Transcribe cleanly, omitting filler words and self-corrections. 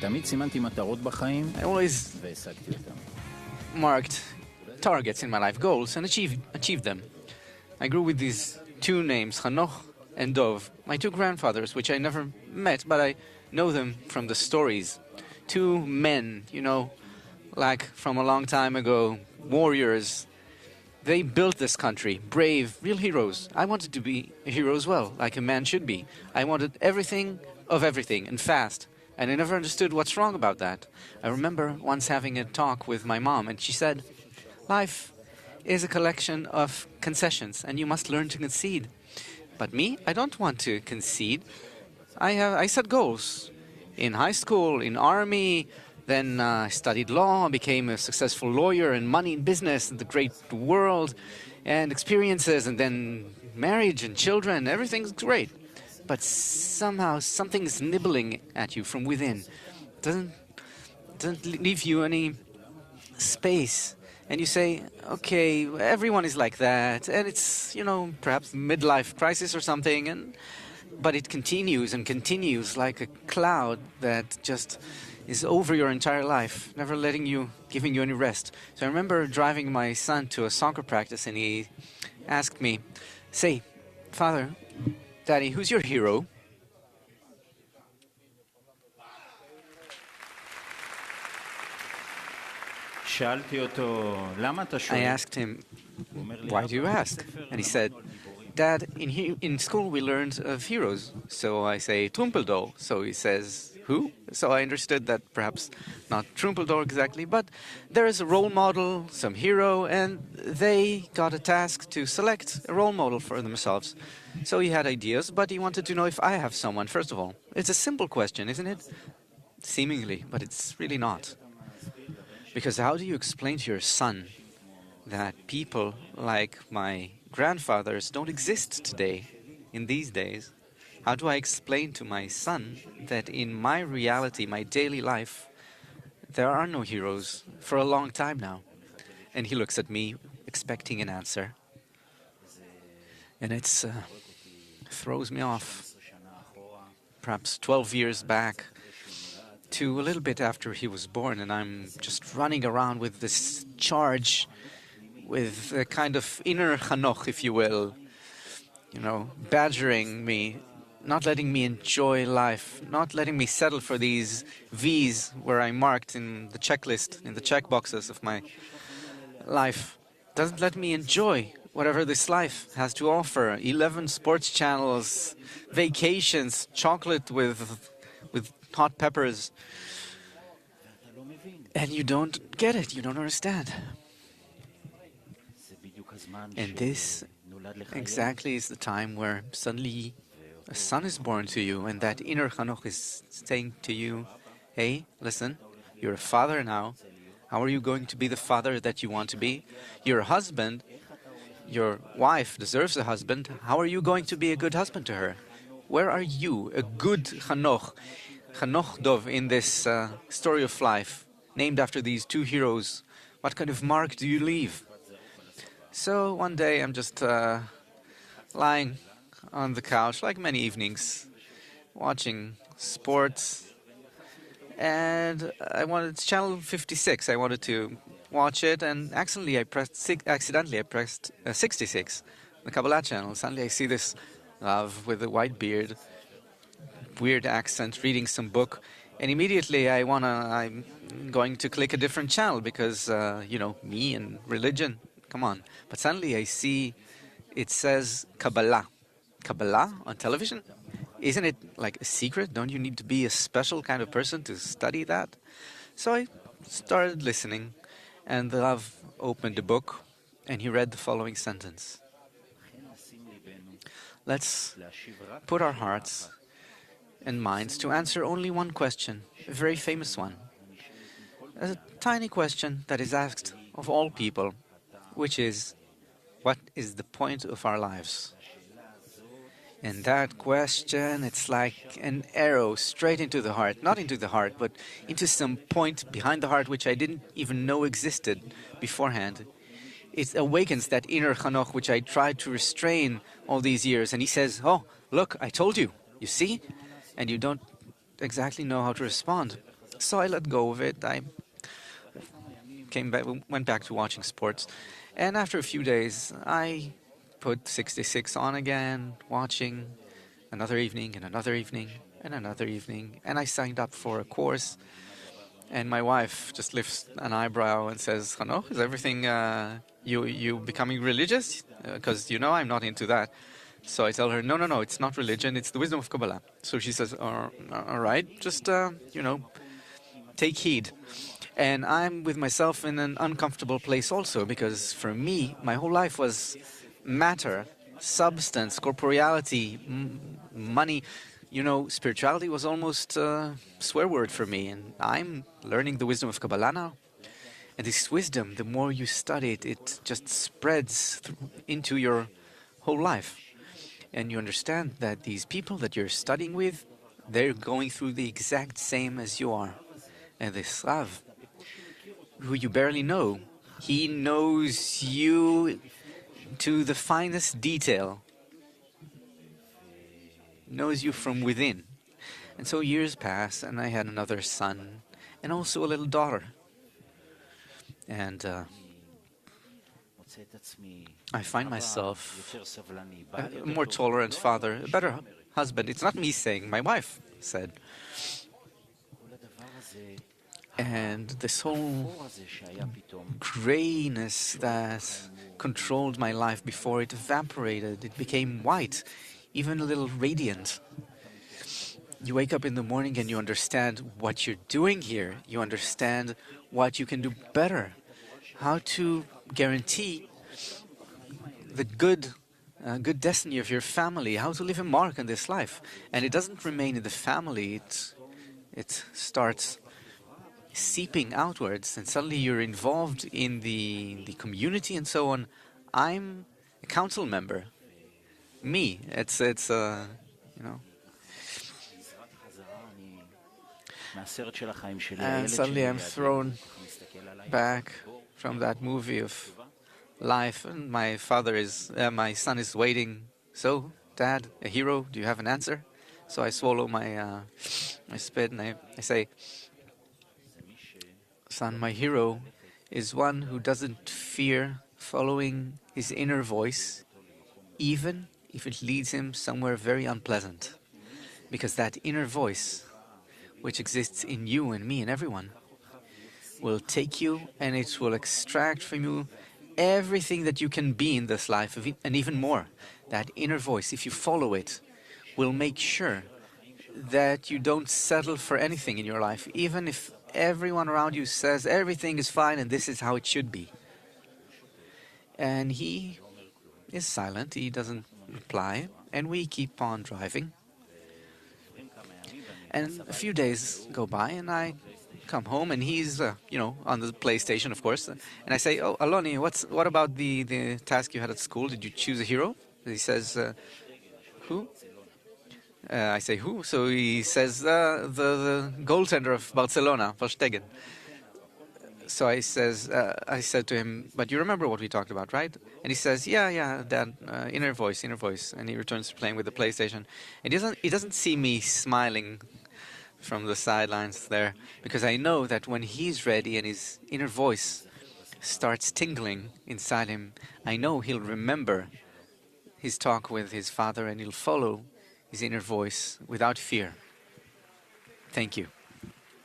I always marked targets in my life, goals, and achieved them. I grew with these two names, Hanoh and Dov, my two grandfathers, which I never met, but I know them from the stories. Two men, like from a long time ago, warriors. They built this country, brave, real heroes. I wanted to be a hero as well, like a man should be. I wanted everything of everything, and fast. And I never understood what's wrong about that. I remember once having a talk with my mom, and she said, life is a collection of concessions, and you must learn to concede. But me, I don't want to concede. I set goals. In high school, in army, then I studied law, became a successful lawyer, and money in business, and the great world, and experiences, and then marriage and children. Everything's great. But somehow something's nibbling at you from within. Doesn't leave you any space. And you say, okay, everyone is like that, and it's, perhaps midlife crisis or something, but it continues and continues like a cloud that just is over your entire life, never giving you any rest. So I remember driving my son to a soccer practice, and he asked me, say, Father, Daddy, who's your hero? I asked him, why do you ask? And he said, Dad, in school we learned of heroes. So I say, Trumpeldor. So he says, who? So I understood that perhaps not Trumpeldor exactly, but there is a role model, some hero, and they got a task to select a role model for themselves. So he had ideas, but he wanted to know if I have someone, first of all. It's a simple question, isn't it? Seemingly, but it's really not. Because how do you explain to your son that people like my grandfathers don't exist today, in these days? How do I explain to my son that in my reality, my daily life, there are no heroes for a long time now? And he looks at me, expecting an answer. And it throws me off. Perhaps 12 years back, to a little bit after he was born, and I'm just running around with this charge, with a kind of inner Hanoch, if you will, badgering me, not letting me enjoy life, not letting me settle for these V's where I marked in the checklist, in the check boxes of my life. Doesn't let me enjoy whatever this life has to offer. 11 sports channels, vacations, chocolate with hot peppers. And you don't get it, you don't understand. And this exactly is the time where suddenly a son is born to you, and that inner Hanoch is saying to you, hey, listen, you're a father now. How are you going to be the father that you want to be? You're a husband. Your wife deserves a husband. How are you going to be a good husband to her? Where are you, a good Hanoch Dov, in this story of life, named after these two heroes? What kind of mark do you leave? So one day I'm just lying on the couch, like many evenings, watching sports, and I wanted channel 56. I wanted to watch it, and accidentally I pressed 66, the Kabbalah channel. Suddenly I see this Rav with a white beard, weird accent, reading some book, and immediately I'm going to click a different channel because me and religion, come on. But suddenly I see it says Kabbalah on television. Isn't it like a secret? Don't you need to be a special kind of person to study that? So I started listening, and the Rav opened the book, and he read the following sentence. Let's put our hearts and minds to answer only one question, a very famous one. A tiny question that is asked of all people, which is, what is the point of our lives? And that question, it's like an arrow straight into the heart. Not into the heart, but into some point behind the heart which I didn't even know existed beforehand. It awakens that inner Hanoch which I tried to restrain all these years. And he says, oh, look, I told you, you see? And you don't exactly know how to respond. So I let go of it. I went back to watching sports. And after a few days, I put 66 on again, watching another evening and another evening and another evening. And I signed up for a course. And my wife just lifts an eyebrow and says, Hanoh, is everything, you becoming religious? Because, I'm not into that. So I tell her, no, it's not religion, it's the wisdom of Kabbalah. So she says, all right, just, take heed. And I'm with myself in an uncomfortable place also, because for me, my whole life was matter, substance, corporeality, money. Spirituality was almost a swear word for me, and I'm learning the wisdom of Kabbalah now. And this wisdom, the more you study it, it just spreads into your whole life. And you understand that these people that you're studying with, they're going through the exact same as you are. And this Rav, who you barely know, he knows you to the finest detail. Knows you from within. And so years pass, and I had another son, and also a little daughter. And I find myself a more tolerant father, a better husband. It's not me saying, my wife said. And this whole grayness that controlled my life before, it evaporated, it became white, even a little radiant. You wake up in the morning and you understand what you're doing here. You understand what you can do better, how to guarantee the good destiny of your family, how to leave a mark on this life. And it doesn't remain in the family, it starts seeping outwards, and suddenly you're involved in the community and so on. I'm a council member. It's and suddenly I'm thrown back from that movie of life, and my son is waiting. So, Dad, a hero, do you have an answer? So I swallow my spit and I say, son, my hero is one who doesn't fear following his inner voice, even if it leads him somewhere very unpleasant. Because that inner voice, which exists in you and me and everyone, will take you and it will extract from you everything that you can be in this life, and even more. That inner voice, if you follow it, will make sure that you don't settle for anything in your life, even if everyone around you says everything is fine and this is how it should be. And he is silent, he doesn't reply, and we keep on driving. And a few days go by and I come home and he's, on the PlayStation, of course. And I say, oh, Aloni, what about the task you had at school? Did you choose a hero? And he says, who? I say, who? So he says, the goaltender of Barcelona, Verstegen. So I said to him, but you remember what we talked about, right? And he says, yeah, Dad, inner voice. And he returns to playing with the PlayStation. And he doesn't see me smiling from the sidelines there, because I know that when he's ready and his inner voice starts tingling inside him, I know he'll remember his talk with his father and he'll follow his inner voice without fear. Thank you.